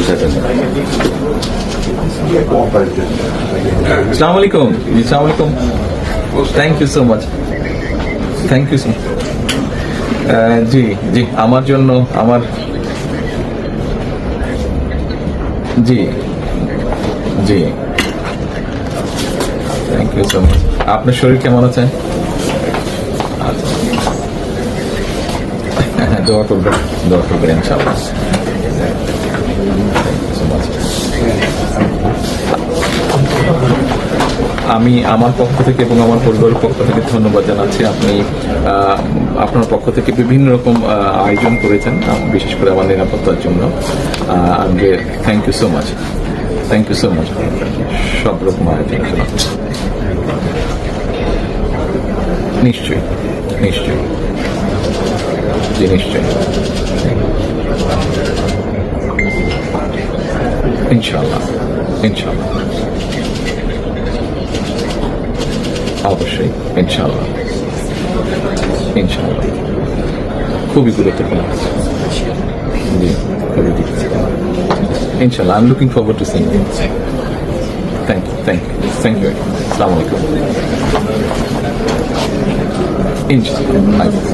বিষয়টা নিয়ে। আসসালামু আলাইকুম। জি, আসসালামু আলাইকুম। Thank you so much. Thank you so much. জি জি, আমার জন্য আমার জি জি, থ্যাংক ইউ সো মাচ। আপনার শরীর কেমন আছে? আচ্ছা, দোয়া করবেন, দোয়া করবেন ইনশাআল্লাহ। আমি আমার পক্ষ থেকে এবং আমার পরিবারের পক্ষ থেকে ধন্যবাদ জানাচ্ছি। আপনি আপনার পক্ষ থেকে বিভিন্ন রকম আয়োজন করেছেন, বিশেষ করে আমার নিরাপত্তার জন্য। Thank you so much, thank you so much. সব রকম আয়োজন, নিশ্চয়ই নিশ্চয়ই, জি নিশ্চয়ই, ইনশাআল্লাহ ইনশাআল্লাহ, অবশ্যই ইনশাআল্লাহ ইনশাআল্লাহ। খুবই গুরুত্বপূর্ণ, জি খুবই গুরুত্বপূর্ণ। ইনশাআল্লাহ, I am looking forward to seeing you. Thank you, thank you, thank you. আসসালামু আলাইকুম। ইনশাআল্লাহ।